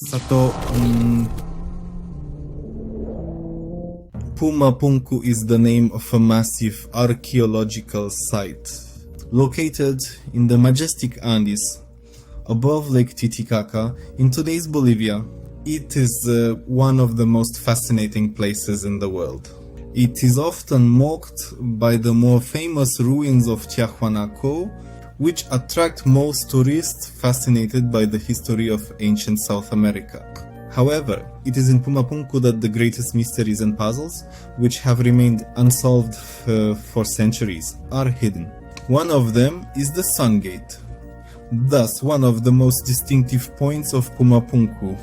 Sato, Puma Punku is the name of a massive archaeological site located in the majestic Andes above Lake Titicaca in today's Bolivia. It is one of the most fascinating places in the world. It is often mocked by the more famous ruins of Tiwanaku, which attract most tourists fascinated by the history of ancient South America. However, it is in Puma Punku that the greatest mysteries and puzzles, which have remained unsolved for centuries, are hidden. One of them is the Sun Gate, thus one of the most distinctive points of Puma Punku,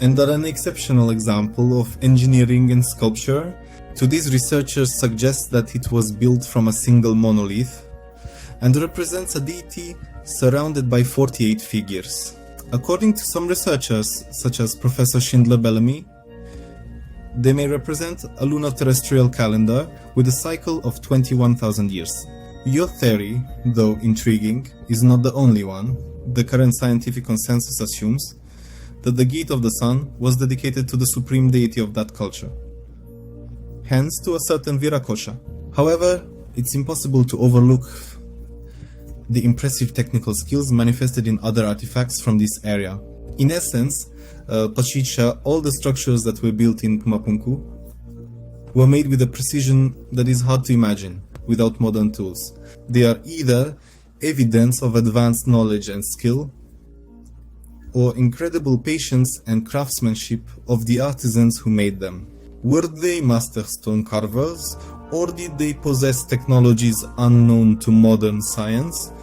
and are an exceptional example of engineering and sculpture. Today's researchers suggest that it was built from a single monolith and represents a deity surrounded by 48 figures. According to some researchers, such as Professor Schindler-Bellamy, they may represent a lunar terrestrial calendar with a cycle of 21,000 years. Your theory, though intriguing, is not the only one. The current scientific consensus assumes that the Gate of the Sun was dedicated to the supreme deity of that culture, hence to a certain Viracocha. However, it's impossible to overlook the impressive technical skills manifested in other artifacts from this area. In essence, Pachicha, all the structures that were built in Puma Punku were made with a precision that is hard to imagine without modern tools. They are either evidence of advanced knowledge and skill, or incredible patience and craftsmanship of the artisans who made them. Were they master stone carvers, or did they possess technologies unknown to modern science?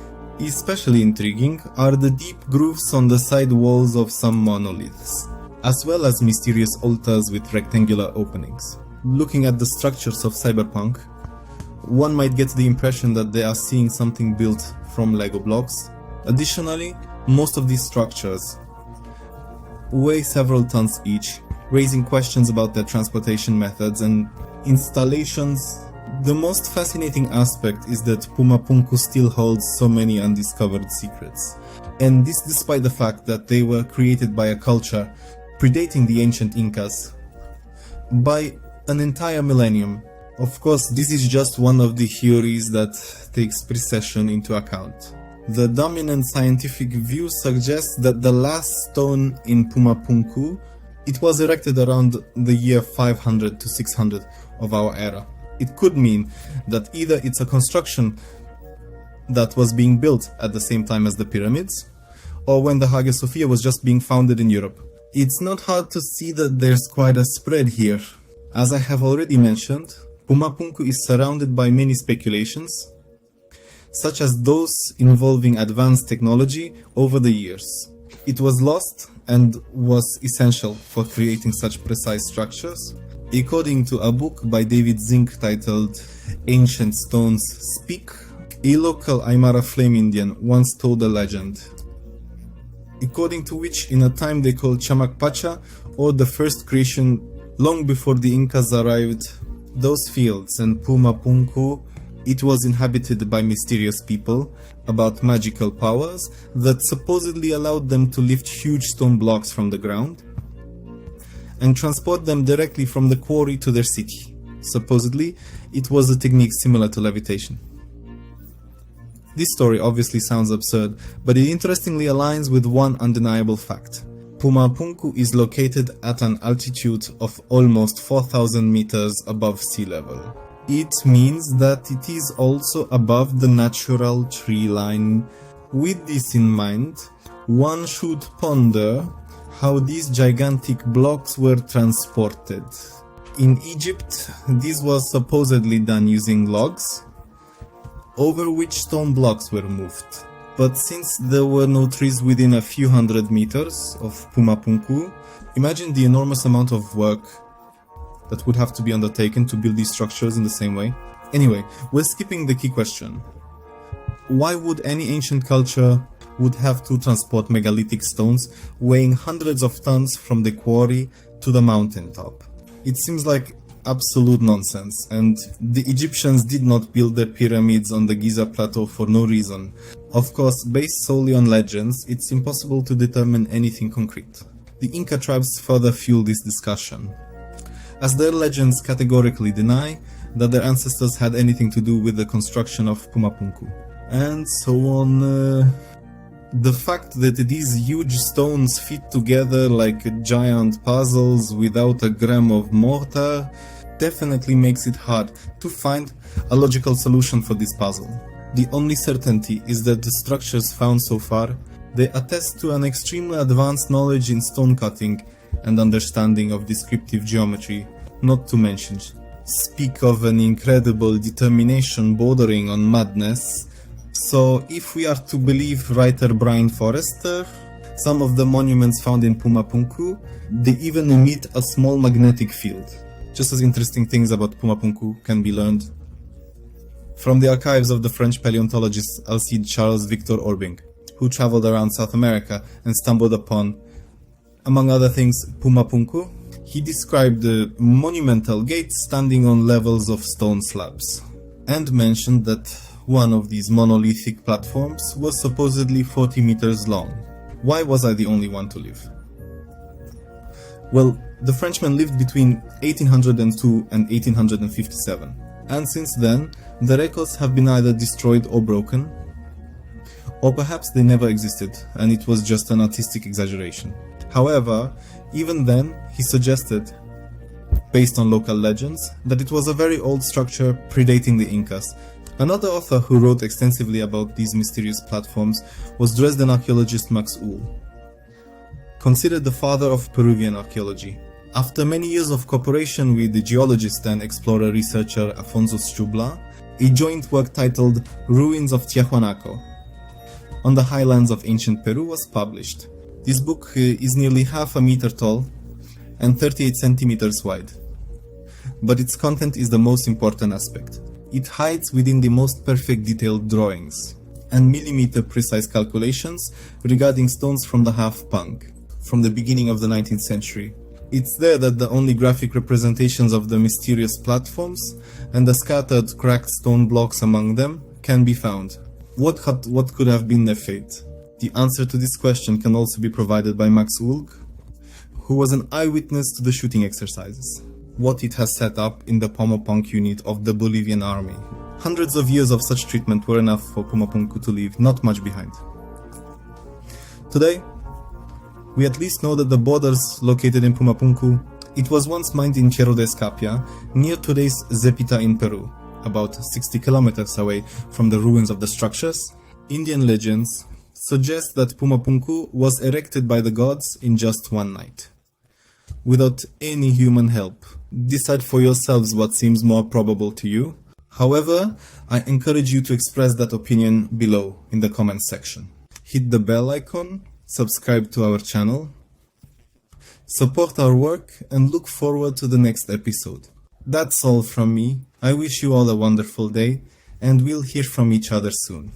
Especially intriguing are the deep grooves on the side walls of some monoliths, as well as mysterious altars with rectangular openings. Looking at the structures of cyberpunk, one might get the impression that they are seeing something built from Lego blocks. Additionally, most of these structures weigh several tons each, raising questions about their transportation methods and installations. The most fascinating aspect is that Puma Punku still holds so many undiscovered secrets, and this despite the fact that they were created by a culture predating the ancient Incas by an entire millennium. Of course, this is just one of the theories that takes precession into account. The dominant scientific view suggests that the last stone in Puma Punku, it was erected around the year 500 to 600 of our era. It could mean that either it's a construction that was being built at the same time as the pyramids, or when the Hagia Sophia was just being founded in Europe. It's not hard to see that there's quite a spread here. As I have already mentioned, Puma Punku is surrounded by many speculations, such as those involving advanced technology over the years. It was lost and was essential for creating such precise structures. According to a book by David Zink titled Ancient Stones Speak, a local Aymara flame Indian once told a legend, according to which in a time they called Chamak Pacha, or the first creation long before the Incas arrived, those fields and Puma Punku, it was inhabited by mysterious people about magical powers that supposedly allowed them to lift huge stone blocks from the ground and transport them directly from the quarry to their city. Supposedly, it was a technique similar to levitation. This story obviously sounds absurd, but it interestingly aligns with one undeniable fact. Puma Punku is located at an altitude of almost 4,000 meters above sea level. It means that it is also above the natural tree line. With this in mind, one should ponder how these gigantic blocks were transported. In Egypt, this was supposedly done using logs, over which stone blocks were moved. But since there were no trees within a few hundred meters of Puma Punku, imagine the enormous amount of work that would have to be undertaken to build these structures in the same way. Anyway, we're skipping the key question. Why would any ancient culture would have to transport megalithic stones weighing hundreds of tons from the quarry to the mountaintop? It seems like absolute nonsense, and the Egyptians did not build their pyramids on the Giza plateau for no reason. Of course, based solely on legends, it's impossible to determine anything concrete. The Inca tribes further fuel this discussion, as their legends categorically deny that their ancestors had anything to do with the construction of Puma Punku. And so on. The fact that these huge stones fit together like giant puzzles without a gram of mortar definitely makes it hard to find a logical solution for this puzzle. The only certainty is that the structures found so far, they attest to an extremely advanced knowledge in stone cutting and understanding of descriptive geometry, not to mention speak of an incredible determination bordering on madness. So if we are to believe writer Brian Forrester, some of the monuments found in Puma Punku, they even emit a small magnetic field. Just as interesting things about Puma Punku can be learned from the archives of the French paleontologist Alcide Charles Victor Orbing, who traveled around South America and stumbled upon, among other things, Puma Punku. He described the monumental gates standing on levels of stone slabs, and mentioned that one of these monolithic platforms was supposedly 40 meters long. Why was I the only one to live? Well, the Frenchman lived between 1802 and 1857, and since then, the records have been either destroyed or broken, or perhaps they never existed and it was just an artistic exaggeration. However, even then, he suggested, based on local legends, that it was a very old structure predating the Incas. Another author who wrote extensively about these mysterious platforms was Dresden archaeologist Max Uhl, considered the father of Peruvian archaeology. After many years of cooperation with the geologist and explorer-researcher Afonso Strubla, a joint work titled Ruins of Tiwanaku on the highlands of ancient Peru was published. This book is nearly half a meter tall and 38 centimeters wide, but its content is the most important aspect. It hides within the most perfect detailed drawings and millimeter-precise calculations regarding stones from the half-punk, from the beginning of the 19th century. It's there that the only graphic representations of the mysterious platforms and the scattered cracked stone blocks among them can be found. What could have been their fate? The answer to this question can also be provided by Max Uhl, who was an eyewitness to the shooting exercises. What it has set up in the Puma Punku unit of the Bolivian army. Hundreds of years of such treatment were enough for Puma Punku to leave not much behind. Today, we at least know that the borders located in Puma Punku, it was once mined in Cerro de Escapia, near today's Zepita in Peru, about 60 kilometers away from the ruins of the structures. Indian legends suggest that Puma Punku was erected by the gods in just one night, without any human help. Decide for yourselves what seems more probable to you. However, I encourage you to express that opinion below in the comments section. Hit the bell icon, subscribe to our channel, support our work, and look forward to the next episode. That's all from me. I wish you all a wonderful day, and we'll hear from each other soon.